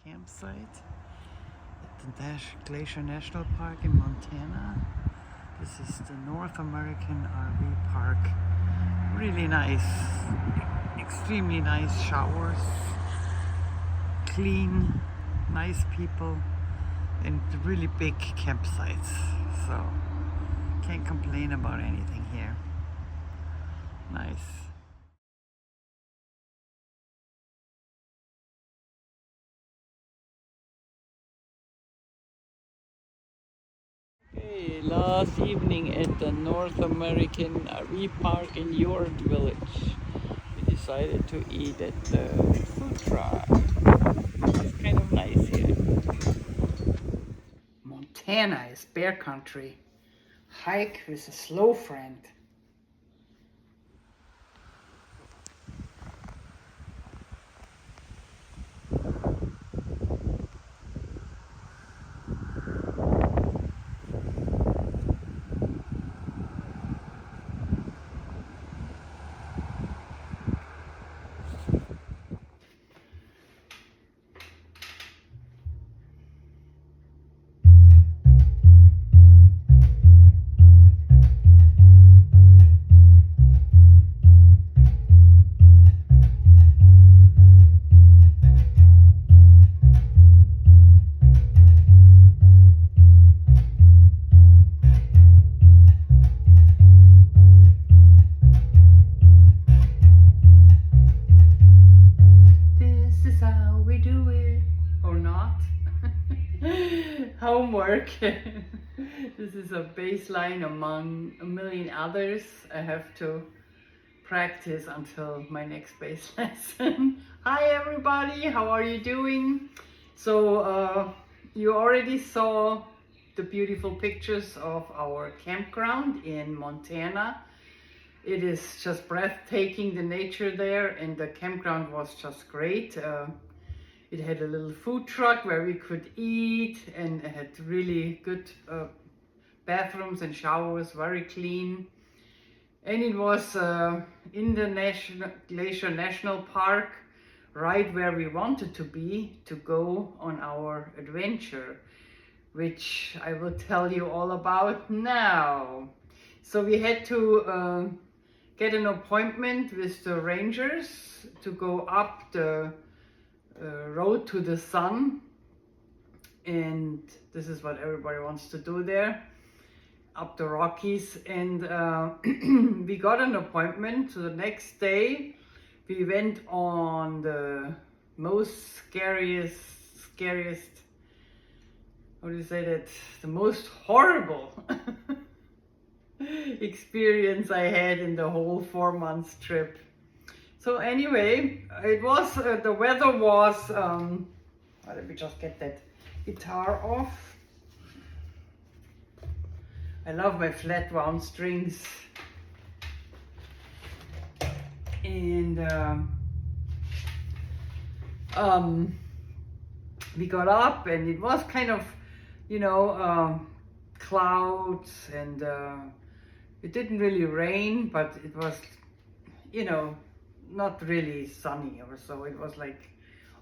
campsite at the Glacier National Park in Montana. This is the North American RV park. Really nice, extremely nice showers, clean, nice people, and really big campsites. So can't complain about anything here. Nice. Okay, last evening at the North American RV park in Yurd village. We decided to eat at the food truck. It's kind of nice here. Montana is bear country. Hike with a slow friend. Homework. This is a baseline among a million others. I have to practice until my next bass lesson. Hi everybody, how are you doing? So you already saw the beautiful pictures of our campground in Montana. It is just breathtaking, the nature there, and the campground was just great. It had a little food truck where we could eat, and it had really good bathrooms and showers, very clean. And it was in the Glacier National Park, right where we wanted to be to go on our adventure, which I will tell you all about now. So we had to get an appointment with the rangers to go up the road to the sun, and this is what everybody wants to do there, up the Rockies. And we got an appointment. So the next day we went on the most scariest, how do you say that, the most horrible experience I had in the whole 4 months trip. So anyway, it was, the weather was, let me just get that guitar off. I love my flat wound strings. And we got up, and it was kind of, clouds, and it didn't really rain, but it was, not really sunny or so. It was like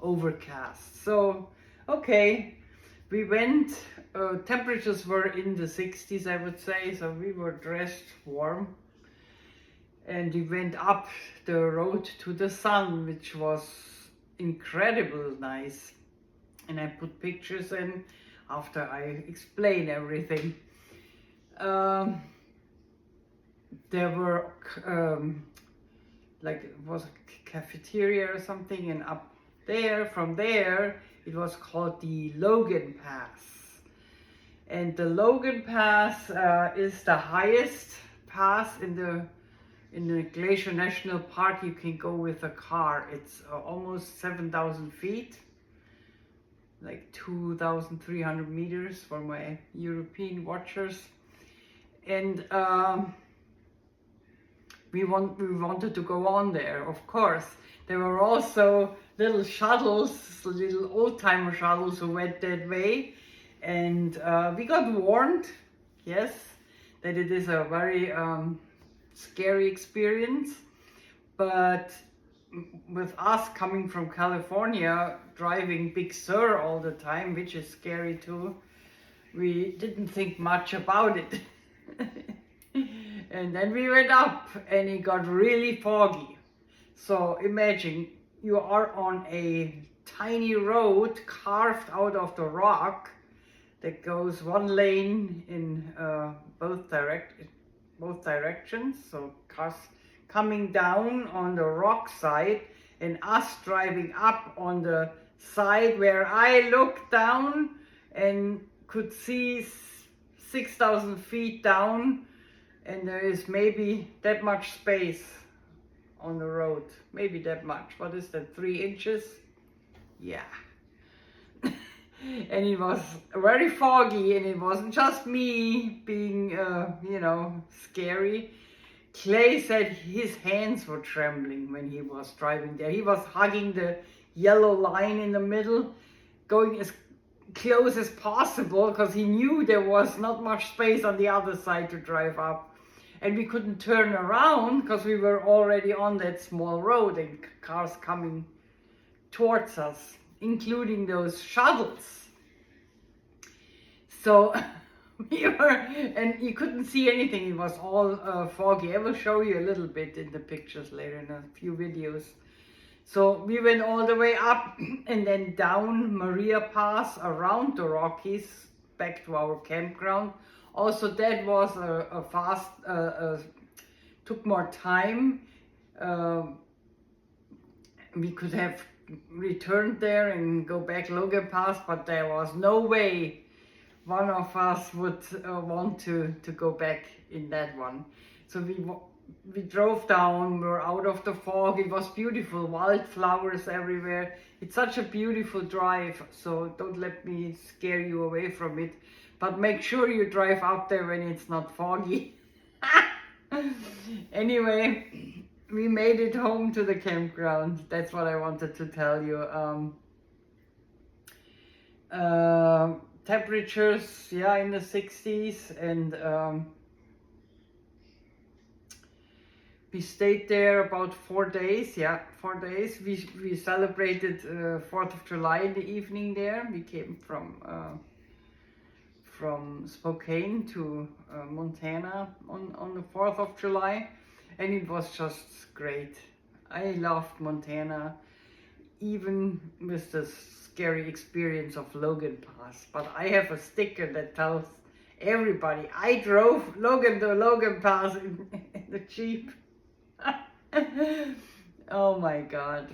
overcast. So okay, we went, temperatures were in the 60s, I would say, so we were dressed warm, and we went up the road to the sun, which was incredible nice. And I put pictures in after I explain everything. There were like, it was a cafeteria or something, and up there, from there, it was called the Logan Pass. And the Logan Pass is the highest pass in the Glacier National Park. You can go with a car. It's almost 7,000 feet, like 2,300 meters for my European watchers. And we wanted to go on there, of course. There were also little shuttles, little old-timer shuttles who went that way. And we got warned, yes, that it is a very scary experience. But with us coming from California, driving Big Sur all the time, which is scary too, we didn't think much about it. And then we went up and it got really foggy. So imagine you are on a tiny road carved out of the rock that goes one lane in both directions. So cars coming down on the rock side and us driving up on the side where I looked down and could see 6,000 feet down, and there is maybe that much space on the road, maybe that much. What is that, 3 inches? Yeah. And it was very foggy, and it wasn't just me being, you know, scary. Clay said his hands were trembling when he was driving there. He was hugging the yellow line in the middle, going as close as possible because he knew there was not much space on the other side to drive up. And we couldn't turn around because we were already on that small road and cars coming towards us, including those shuttles. So we were, and you couldn't see anything. It was all foggy. I will show you a little bit in the pictures later in a few videos. So we went all the way up and then down Maria Pass around the Rockies back to our campground. Also, that was a fast, took more time. We could have returned there and go back Logan Pass, but there was no way one of us would want to go back in that one. So we drove down, we were out of the fog. It was beautiful, wildflowers everywhere. It's such a beautiful drive, so don't let me scare you away from it. But make sure you drive up there when it's not foggy. Anyway, we made it home to the campground. That's what I wanted to tell you. Temperatures, yeah, in the 60s, and we stayed there about 4 days. Yeah, 4 days. We celebrated 4th of July in the evening there. We came from Spokane to Montana on the 4th of July, and it was just great. I loved Montana, even with the scary experience of Logan Pass. But I have a sticker that tells everybody I drove Logan to Logan Pass in the Jeep. Oh my God.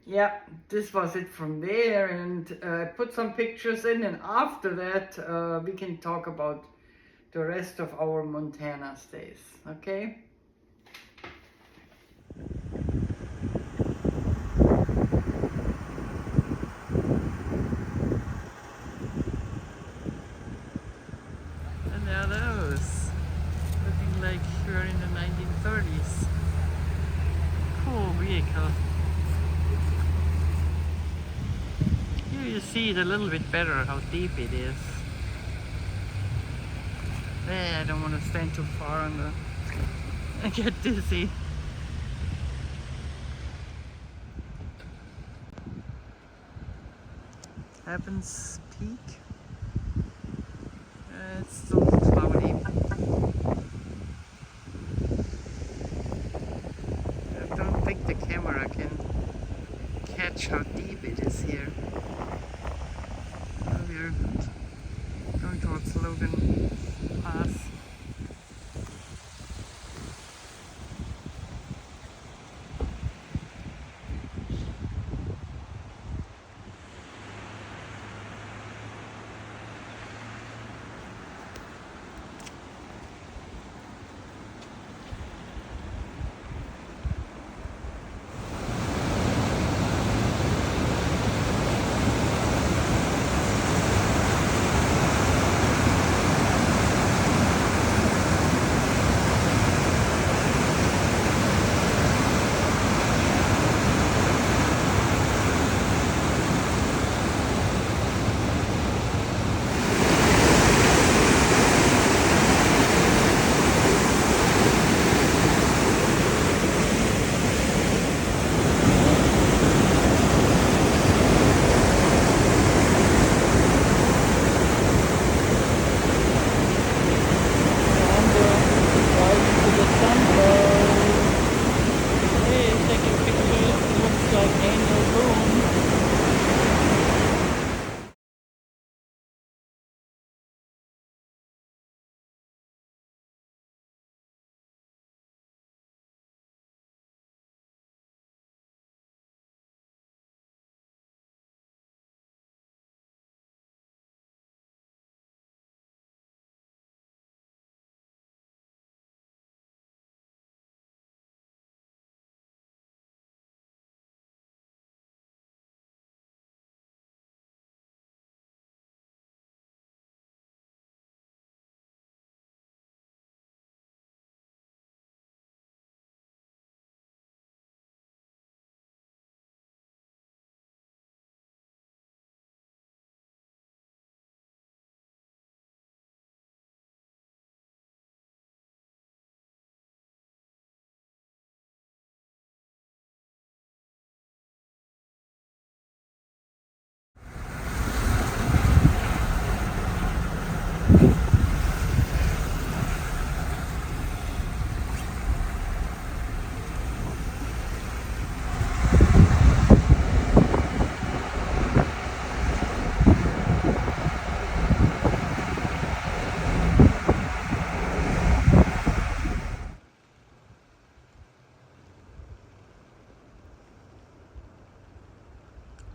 Yeah, this was it from there, and I put some pictures in, and after that we can talk about the rest of our Montana stays, okay? And there are those, looking like we're in the 1930s. Cool vehicle. You see it a little bit better how deep it is. I don't want to stand too far on the... I get dizzy. Evans Peak. It's still cloudy. I don't think the camera can catch how deep it is here. We're going towards Logan Pass.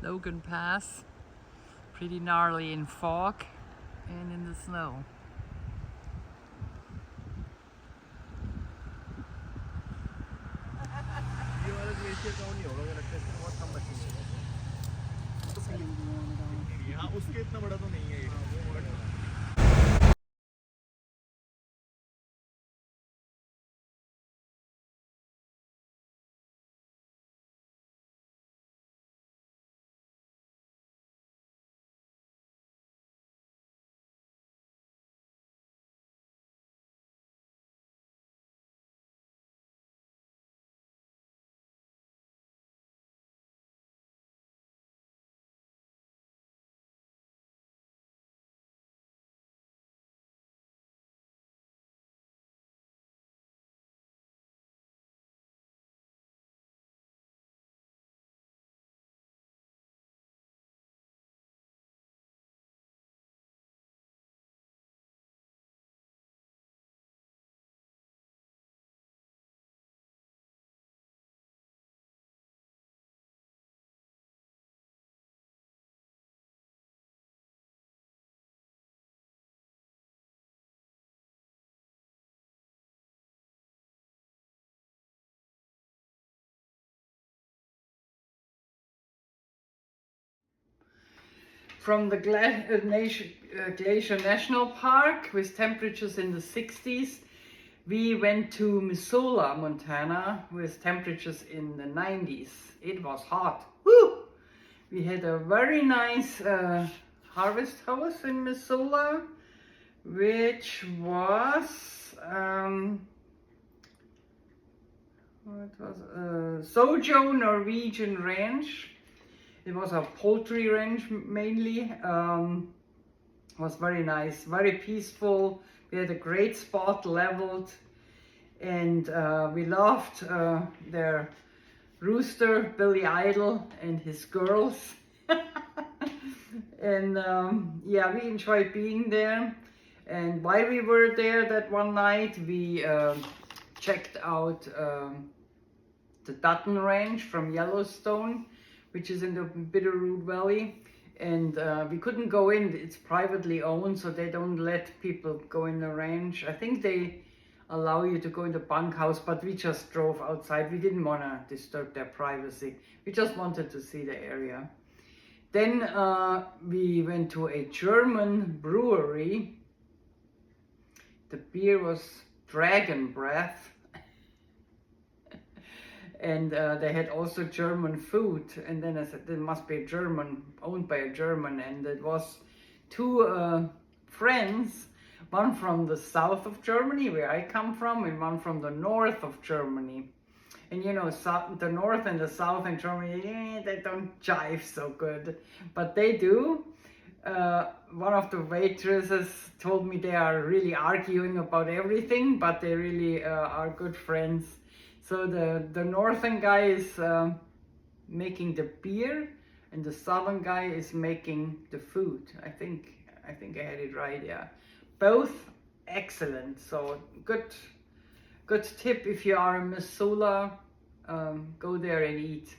Logan Pass, pretty gnarly in fog and in the snow. उसके इतना बड़ा तो नहीं है ये। From the Glacier National Park with temperatures in the 60s, we went to Missoula, Montana with temperatures in the 90s. It was hot. Woo! We had a very nice harvest house in Missoula, which was So-Jo Norwegian Ranch. It was a poultry ranch mainly. Was very nice, very peaceful. We had a great spot leveled, and we loved their rooster, Billy Idol, and his girls. And yeah, we enjoyed being there. And while we were there that one night, we checked out the Dutton Ranch from Yellowstone, which is in the Bitterroot Valley. And we couldn't go in, it's privately owned, so they don't let people go in the ranch. I think they allow you to go in the bunkhouse, but we just drove outside. We didn't want to disturb their privacy. We just wanted to see the area. Then we went to a German brewery. The beer was Dragon Breath. And they had also German food. And then I said, there must be a German, owned by a German. And it was two friends, one from the south of Germany, where I come from, and one from the north of Germany. And you know, the north and the south in Germany, they don't jive so good, but they do. One of the waitresses told me they are really arguing about everything, but they really are good friends. So the northern guy is making the beer, and the southern guy is making the food. I think I had it right. Yeah, both excellent. So good tip if you are in Missoula. Go there and eat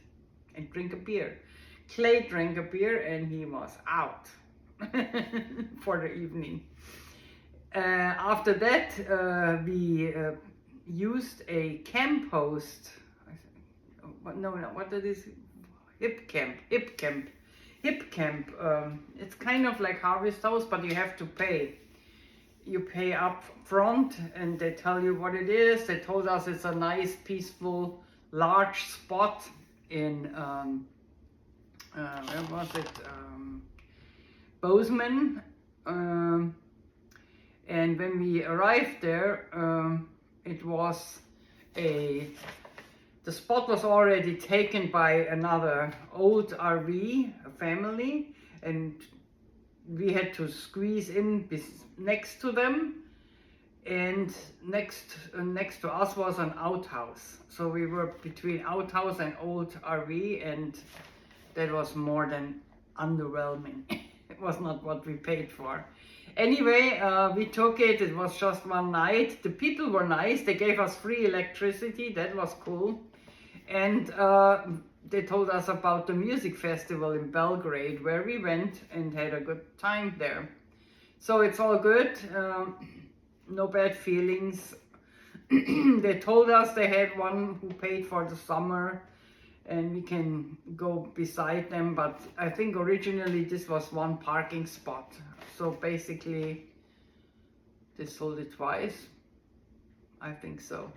and drink a beer. Clay drank a beer and he was out for the evening. After that, we used a camp host. No, what it is? Hip camp. It's kind of like harvest house, but you have to pay. You pay up front and they tell you what it is. They told us it's a nice, peaceful, large spot in, where was it? Bozeman. And when we arrived there, the spot was already taken by another old RV, a family, and we had to squeeze in next to them, and next to us was an outhouse. So we were between outhouse and old RV, and that was more than underwhelming. It was not what we paid for. Anyway, we took it. It was just one night. The people were nice. They gave us free electricity. That was cool. And they told us about the music festival in Belgrade where we went and had a good time there. So it's all good, no bad feelings. They told us they had one who paid for the summer and we can go beside them, but I think originally this was one parking spot. So basically they sold it twice. I think so.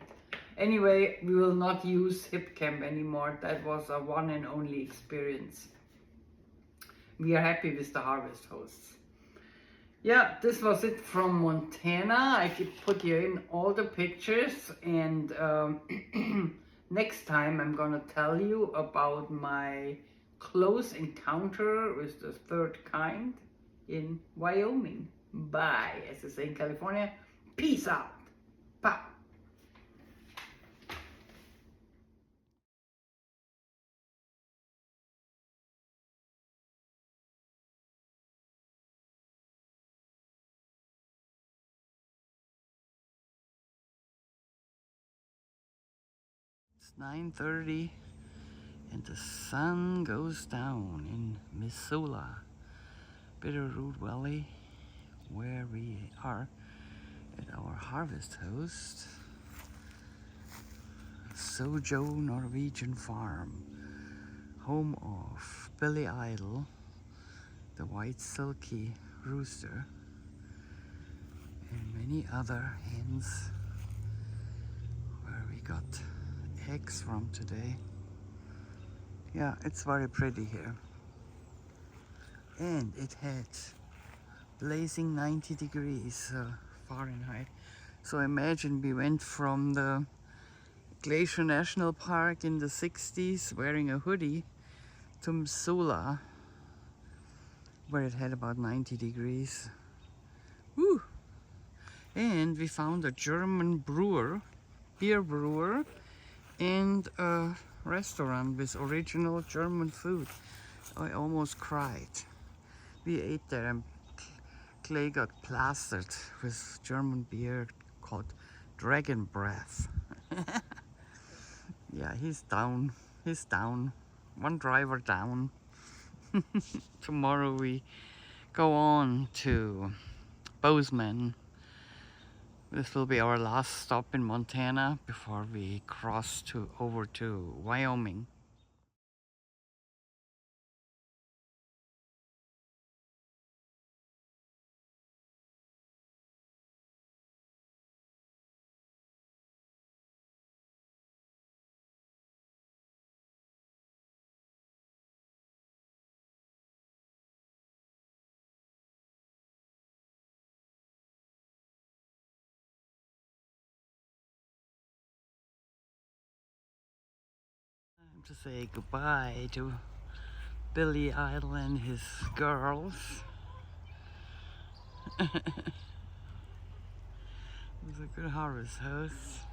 Anyway, we will not use Hip Camp anymore. That was a one and only experience. We are happy with the harvest hosts. Yeah, this was it from Montana. I could put you in all the pictures, and next time I'm gonna tell you about my close encounter with the third kind in Wyoming. Bye, as they say in California. Peace out. Pow. It's 9:30 and the sun goes down in Missoula, Bitterroot Valley, where we are at our harvest host, So-Jo Norwegian Farm, home of Billy Idol, the white silky rooster, and many other hens where we got eggs from today. Yeah, it's very pretty here. And it had blazing 90 degrees Fahrenheit. So imagine we went from the Glacier National Park in the 60s wearing a hoodie to Missoula where it had about 90 degrees. Woo! And we found a German beer brewer, and a restaurant with original German food. I almost cried. We ate there and Clay got plastered with German beer called Dragon Breath. Yeah, he's down. He's down. One driver down. Tomorrow we go on to Bozeman. This will be our last stop in Montana before we cross over to Wyoming. Time to say goodbye to Billy Idol and his girls. It was a good harvest host.